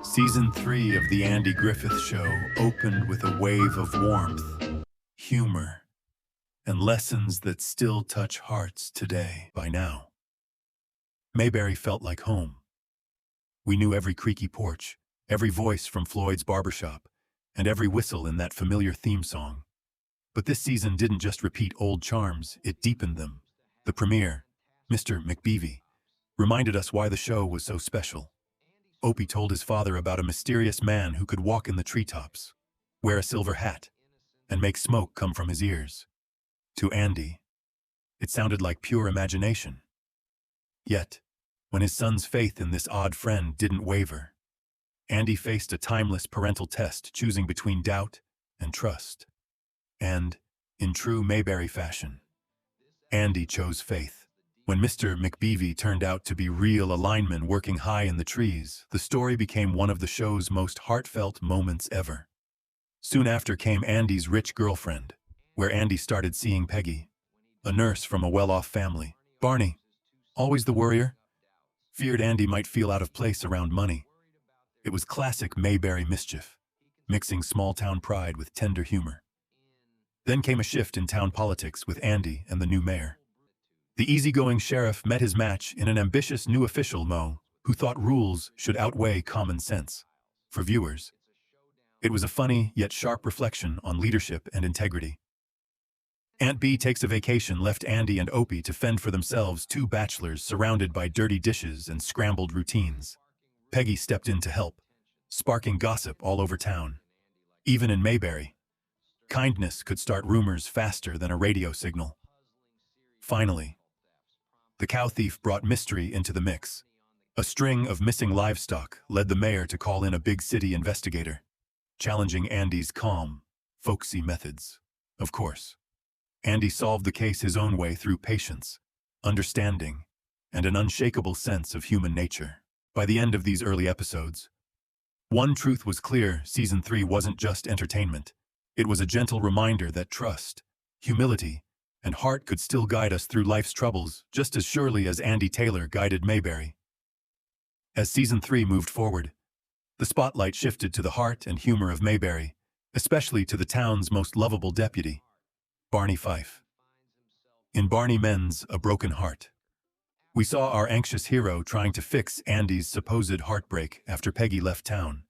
Season 3 of The Andy Griffith Show opened with a wave of warmth, humor, and lessons that still touch hearts today. By now, Mayberry felt like home. We knew every creaky porch, every voice from Floyd's barbershop, and every whistle in that familiar theme song. But this season didn't just repeat old charms, it deepened them. The premiere, Mr. McBeevee, reminded us why the show was so special. Opie told his father about a mysterious man who could walk in the treetops, wear a silver hat, and make smoke come from his ears. To Andy, it sounded like pure imagination. Yet, when his son's faith in this odd friend didn't waver, Andy faced a timeless parental test, choosing between doubt and trust. And, in true Mayberry fashion, Andy chose faith. When Mr. McBeevee turned out to be real, a lineman working high in the trees, the story became one of the show's most heartfelt moments ever. Soon after came Andy's rich girlfriend, where Andy started seeing Peggy, a nurse from a well-off family. Barney, always the worrier, feared Andy might feel out of place around money. It was classic Mayberry mischief, mixing small-town pride with tender humor. Then came a shift in town politics with Andy and the new mayor. The easygoing sheriff met his match in an ambitious new official, Mo, who thought rules should outweigh common sense. For viewers, it was a funny yet sharp reflection on leadership and integrity. Aunt Bee takes a vacation, left Andy and Opie to fend for themselves, two bachelors surrounded by dirty dishes and scrambled routines. Peggy stepped in to help, sparking gossip all over town. Even in Mayberry, kindness could start rumors faster than a radio signal. Finally, the cow thief brought mystery into the mix. A string of missing livestock led the mayor to call in a big city investigator, challenging Andy's calm, folksy methods. Of course, Andy solved the case his own way through patience, understanding, and an unshakable sense of human nature. By the end of these early episodes, one truth was clear: Season 3 wasn't just entertainment. It was a gentle reminder that trust, humility, and heart could still guide us through life's troubles, just as surely as Andy Taylor guided Mayberry. As Season 3 moved forward, the spotlight shifted to the heart and humor of Mayberry, especially to the town's most lovable deputy, Barney Fife. In Barney Mends, A Broken Heart, we saw our anxious hero trying to fix Andy's supposed heartbreak after Peggy left town.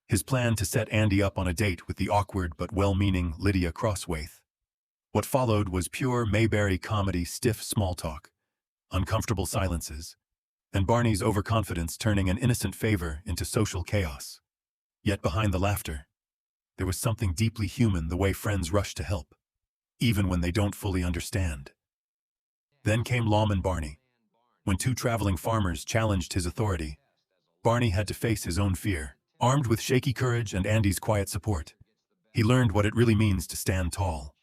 His plan to set Andy up on a date with the awkward but well-meaning Lydia Crosswaith. What followed was pure Mayberry comedy: stiff small talk, uncomfortable silences, and Barney's overconfidence turning an innocent favor into social chaos. Yet behind the laughter, there was something deeply human: the way friends rush to help, even when they don't fully understand. Then came Lawman Barney. When two traveling farmers challenged his authority, Barney had to face his own fear. Armed with shaky courage and Andy's quiet support, he learned what it really means to stand tall.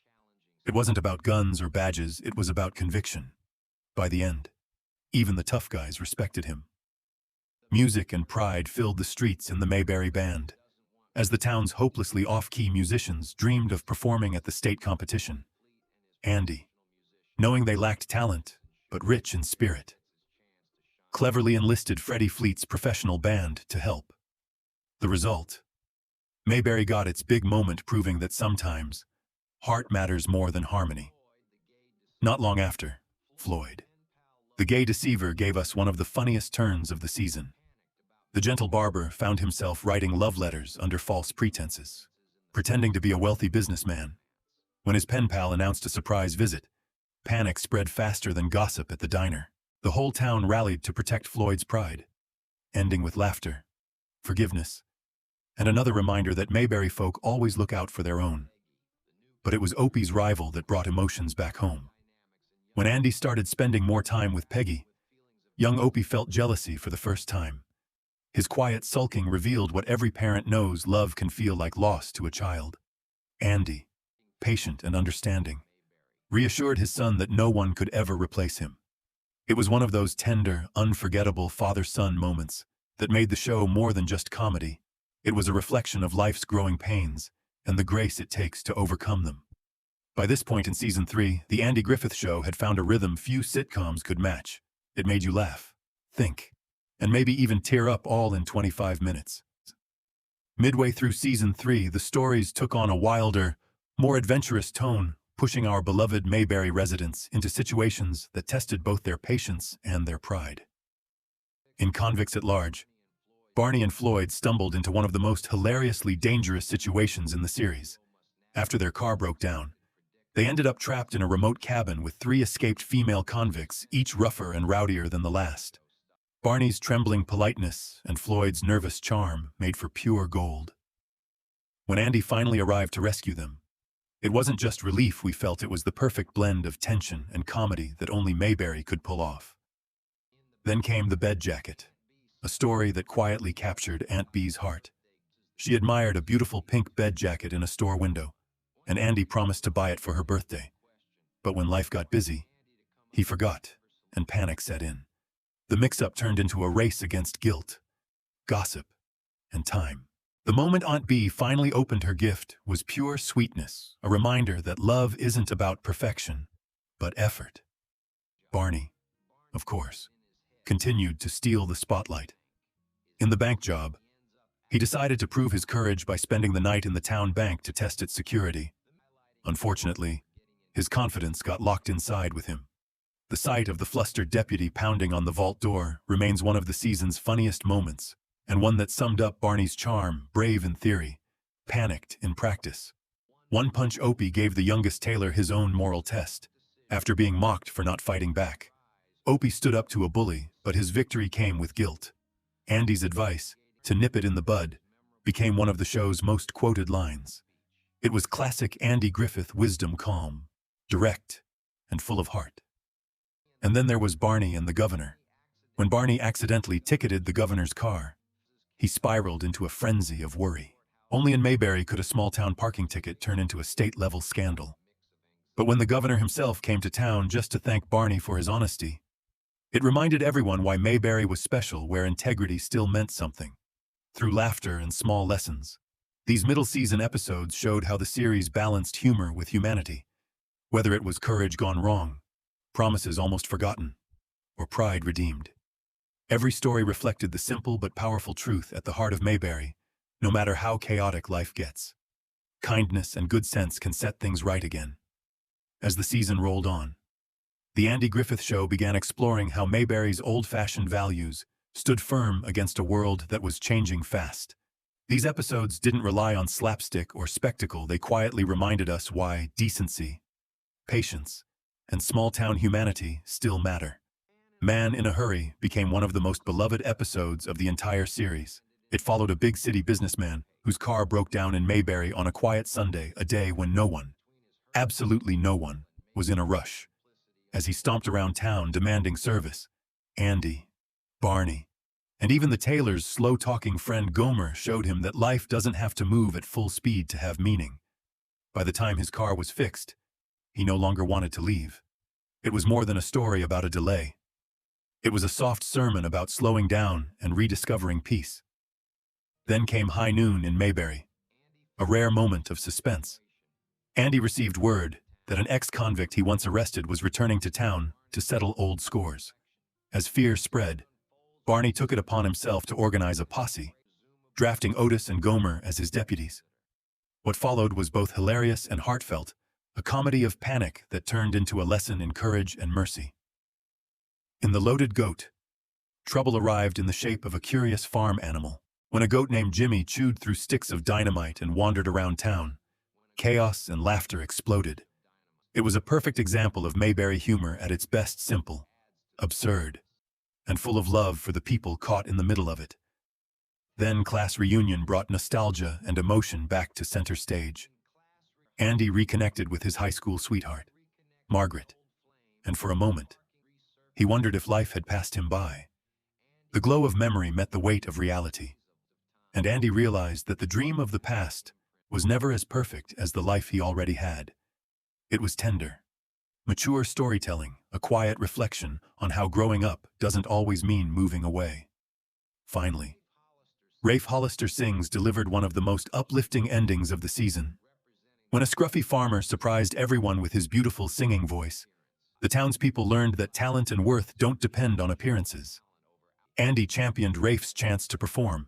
It wasn't about guns or badges, it was about conviction. By the end, even the tough guys respected him. Music and pride filled the streets in the Mayberry Band, as the town's hopelessly off-key musicians dreamed of performing at the state competition. Andy, knowing they lacked talent, but rich in spirit, cleverly enlisted Freddie Fleet's professional band to help. The result? Mayberry got its big moment, proving that sometimes heart matters more than harmony. Not long after, Floyd, the gay deceiver, gave us one of the funniest turns of the season. The gentle barber found himself writing love letters under false pretenses, pretending to be a wealthy businessman. When his pen pal announced a surprise visit, panic spread faster than gossip at the diner. The whole town rallied to protect Floyd's pride, ending with laughter, forgiveness, and another reminder that Mayberry folk always look out for their own. But it was Opie's rival that brought emotions back home. When Andy started spending more time with Peggy, young Opie felt jealousy for the first time. His quiet sulking revealed what every parent knows: love can feel like loss to a child. Andy, patient and understanding, reassured his son that no one could ever replace him. It was one of those tender, unforgettable father-son moments that made the show more than just comedy. It was a reflection of life's growing pains and the grace it takes to overcome them. By this point in Season 3, The Andy Griffith Show had found a rhythm few sitcoms could match. It made you laugh, think, and maybe even tear up all in 25 minutes. Midway through Season 3, the stories took on a wilder, more adventurous tone, pushing our beloved Mayberry residents into situations that tested both their patience and their pride. In Convicts at Large, Barney and Floyd stumbled into one of the most hilariously dangerous situations in the series. After their car broke down, they ended up trapped in a remote cabin with 3 escaped female convicts, each rougher and rowdier than the last. Barney's trembling politeness and Floyd's nervous charm made for pure gold. When Andy finally arrived to rescue them, it wasn't just relief we felt, it was the perfect blend of tension and comedy that only Mayberry could pull off. Then came The Bed Jacket, a story that quietly captured Aunt Bee's heart. She admired a beautiful pink bed jacket in a store window, and Andy promised to buy it for her birthday. But when life got busy, he forgot, and panic set in. The mix-up turned into a race against guilt, gossip, and time. The moment Aunt Bee finally opened her gift was pure sweetness, a reminder that love isn't about perfection, but effort. Barney, of course, continued to steal the spotlight. In the bank job, he decided to prove his courage by spending the night in the town bank to test its security. Unfortunately, his confidence got locked inside with him. The sight of the flustered deputy pounding on the vault door remains one of the season's funniest moments, and one that summed up Barney's charm, brave in theory, panicked in practice. One-Punch Opie gave the youngest tailor his own moral test, after being mocked for not fighting back. Opie stood up to a bully, but his victory came with guilt. Andy's advice, to nip it in the bud, became one of the show's most quoted lines. It was classic Andy Griffith wisdom, calm, direct, and full of heart. And then there was Barney and the governor. When Barney accidentally ticketed the governor's car, he spiraled into a frenzy of worry. Only in Mayberry could a small-town parking ticket turn into a state-level scandal. But when the governor himself came to town just to thank Barney for his honesty, it reminded everyone why Mayberry was special, where integrity still meant something. Through laughter and small lessons, these middle-season episodes showed how the series balanced humor with humanity. Whether it was courage gone wrong, promises almost forgotten, or pride redeemed, every story reflected the simple but powerful truth at the heart of Mayberry. No matter how chaotic life gets, kindness and good sense can set things right again. As the season rolled on, the Andy Griffith Show began exploring how Mayberry's old-fashioned values stood firm against a world that was changing fast. These episodes didn't rely on slapstick or spectacle. They quietly reminded us why decency, patience, and small-town humanity still matter. Man in a Hurry became one of the most beloved episodes of the entire series. It followed a big-city businessman whose car broke down in Mayberry on a quiet Sunday, a day when no one, absolutely no one, was in a rush. As he stomped around town demanding service, Andy, Barney, and even the tailor's slow-talking friend Gomer showed him that life doesn't have to move at full speed to have meaning. By the time his car was fixed, he no longer wanted to leave. It was more than a story about a delay. It was a soft sermon about slowing down and rediscovering peace. Then came High Noon in Mayberry, a rare moment of suspense. Andy received word that an ex-convict he once arrested was returning to town to settle old scores. As fear spread, Barney took it upon himself to organize a posse, drafting Otis and Gomer as his deputies. What followed was both hilarious and heartfelt, a comedy of panic that turned into a lesson in courage and mercy. In The Loaded Goat, trouble arrived in the shape of a curious farm animal. When a goat named Jimmy chewed through sticks of dynamite and wandered around town, chaos and laughter exploded. It was a perfect example of Mayberry humor at its best, simple, absurd, and full of love for the people caught in the middle of it. Then Class Reunion brought nostalgia and emotion back to center stage. Andy reconnected with his high school sweetheart, Margaret, and for a moment, he wondered if life had passed him by. The glow of memory met the weight of reality, and Andy realized that the dream of the past was never as perfect as the life he already had. It was tender, mature storytelling, a quiet reflection on how growing up doesn't always mean moving away. Finally, Rafe Hollister Sings delivered one of the most uplifting endings of the season. When a scruffy farmer surprised everyone with his beautiful singing voice, the townspeople learned that talent and worth don't depend on appearances. Andy championed Rafe's chance to perform,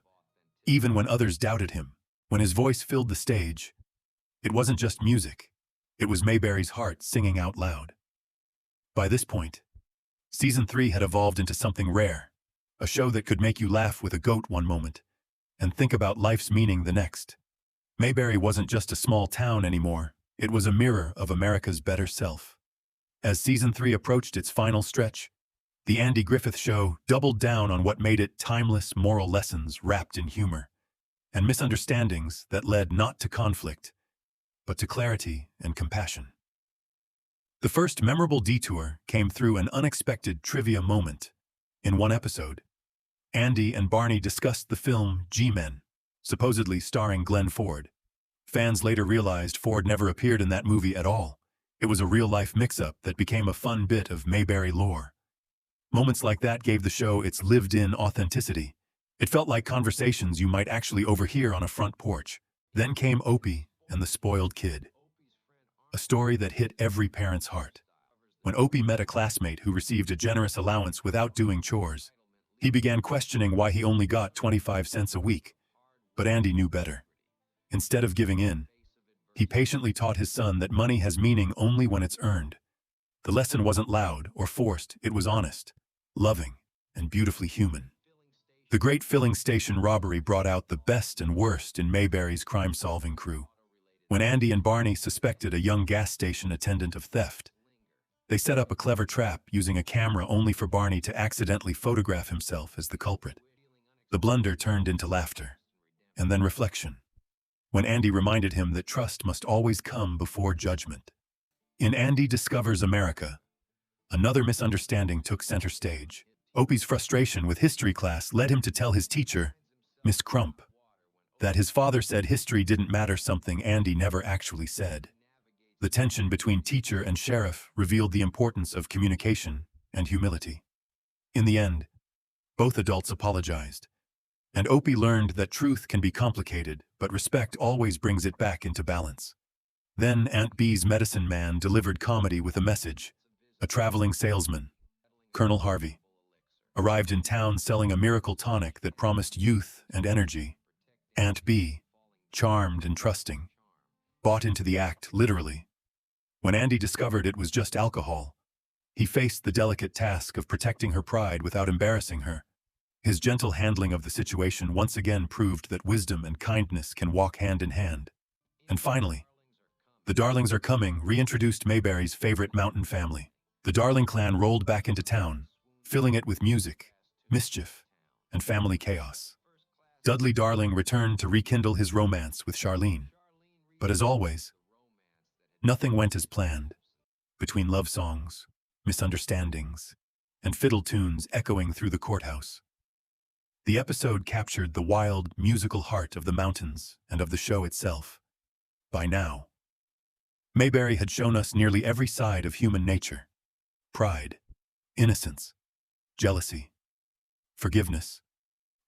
even when others doubted him. When his voice filled the stage, it wasn't just music. It was Mayberry's heart singing out loud. By this point, Season 3 had evolved into something rare, a show that could make you laugh with a goat one moment and think about life's meaning the next. Mayberry wasn't just a small town anymore, it was a mirror of America's better self. As Season 3 approached its final stretch, the Andy Griffith Show doubled down on what made it timeless moral lessons wrapped in humor and misunderstandings that led not to conflict, but to clarity and compassion. The first memorable detour came through an unexpected trivia moment. In one episode, Andy and Barney discussed the film G-Men, supposedly starring Glenn Ford. Fans later realized Ford never appeared in that movie at all. It was a real-life mix-up that became a fun bit of Mayberry lore. Moments like that gave the show its lived-in authenticity. It felt like conversations you might actually overhear on a front porch. Then came Opie and the Spoiled Kid, a story that hit every parent's heart. When Opie met a classmate who received a generous allowance without doing chores, he began questioning why he only got 25 cents a week. But Andy knew better. Instead of giving in, he patiently taught his son that money has meaning only when it's earned. The lesson wasn't loud or forced, it was honest, loving, and beautifully human. The great filling station robbery brought out the best and worst in Mayberry's crime-solving crew. When Andy and Barney suspected a young gas station attendant of theft, they set up a clever trap using a camera only for Barney to accidentally photograph himself as the culprit. The blunder turned into laughter, and then reflection, when Andy reminded him that trust must always come before judgment. In Andy Discovers America, another misunderstanding took center stage. Opie's frustration with history class led him to tell his teacher, Miss Crump, that his father said history didn't matter, something Andy never actually said. The tension between teacher and sheriff revealed the importance of communication and humility. In the end, both adults apologized, and Opie learned that truth can be complicated, but respect always brings it back into balance. Then Aunt Bee's medicine man delivered comedy with a message. A traveling salesman, Colonel Harvey, arrived in town selling a miracle tonic that promised youth and energy. Aunt Bee, charmed and trusting, bought into the act literally. When Andy discovered it was just alcohol, he faced the delicate task of protecting her pride without embarrassing her. His gentle handling of the situation once again proved that wisdom and kindness can walk hand in hand. And finally, The Darlings Are Coming reintroduced Mayberry's favorite mountain family. The Darling clan rolled back into town, filling it with music, mischief, and family chaos. Dudley Darling returned to rekindle his romance with Charlene. But as always, nothing went as planned. Between love songs, misunderstandings, and fiddle tunes echoing through the courthouse, the episode captured the wild, musical heart of the mountains and of the show itself. By now, Mayberry had shown us nearly every side of human nature: pride, innocence, jealousy, forgiveness,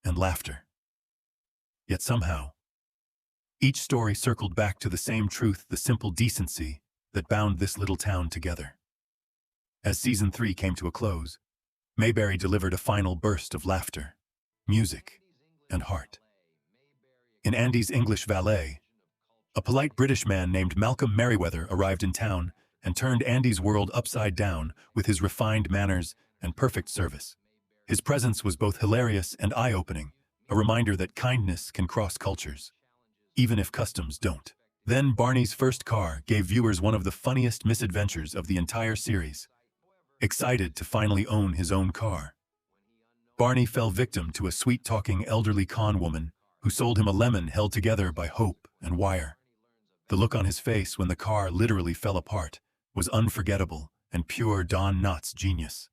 and laughter. Yet somehow, each story circled back to the same truth, the simple decency that bound this little town together. As Season 3 came to a close, Mayberry delivered a final burst of laughter, music, and heart. In Andy's English valet, a polite British man named Malcolm Merriweather arrived in town and turned Andy's world upside down with his refined manners and perfect service. His presence was both hilarious and eye-opening, a reminder that kindness can cross cultures, even if customs don't. Then Barney's first car gave viewers one of the funniest misadventures of the entire series. Excited to finally own his own car, Barney fell victim to a sweet-talking elderly con woman who sold him a lemon held together by hope and wire. The look on his face when the car literally fell apart was unforgettable and pure Don Knotts genius.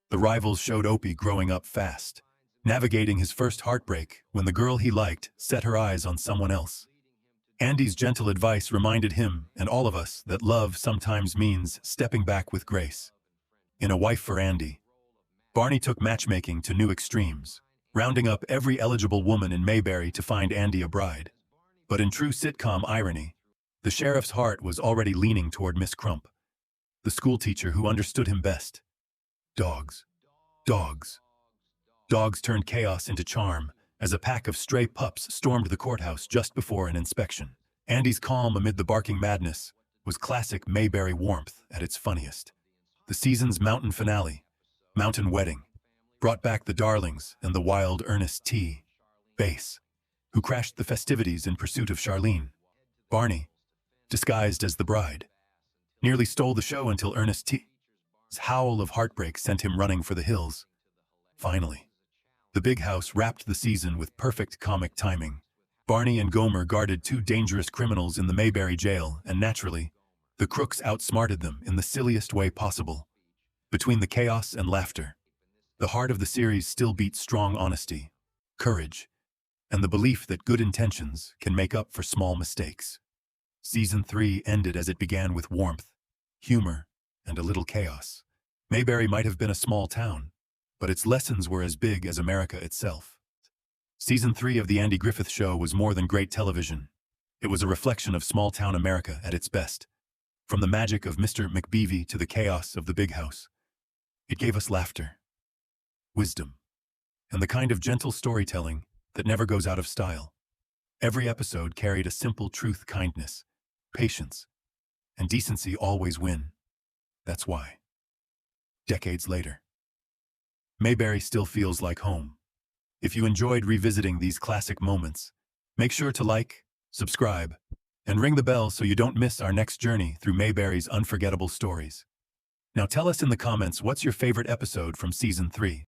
The rivals showed Opie growing up fast, navigating his first heartbreak when the girl he liked set her eyes on someone else. Andy's gentle advice reminded him and all of us that love sometimes means stepping back with grace. In A Wife for Andy, Barney took matchmaking to new extremes, rounding up every eligible woman in Mayberry to find Andy a bride. But in true sitcom irony, the sheriff's heart was already leaning toward Miss Crump, the schoolteacher who understood him best. Dogs. Dogs. Dogs turned chaos into charm, as a pack of stray pups stormed the courthouse just before an inspection. Andy's calm amid the barking madness was classic Mayberry warmth at its funniest. The season's mountain finale, Mountain Wedding, brought back the darlings and the wild Ernest T. Bass, who crashed the festivities in pursuit of Charlene. Barney, disguised as the bride, nearly stole the show until Ernest T.'s howl of heartbreak sent him running for the hills. Finally, the big house wrapped the season with perfect comic timing. Barney and Gomer guarded two dangerous criminals in the Mayberry jail, and naturally, the crooks outsmarted them in the silliest way possible. Between the chaos and laughter, the heart of the series still beat strong honesty, courage, and the belief that good intentions can make up for small mistakes. Season 3 ended as it began, with warmth, humor, and a little chaos. Mayberry might have been a small town, but its lessons were as big as America itself. Season 3 of The Andy Griffith Show was more than great television. It was a reflection of small-town America at its best. From the magic of Mr. McBeevee to the chaos of the big house, it gave us laughter, wisdom, and the kind of gentle storytelling that never goes out of style. Every episode carried a simple truth: kindness, patience, and decency always win. That's why, decades later, Mayberry still feels like home. If you enjoyed revisiting these classic moments, make sure to like, subscribe, and ring the bell so you don't miss our next journey through Mayberry's unforgettable stories. Now tell us in the comments, what's your favorite episode from Season 3?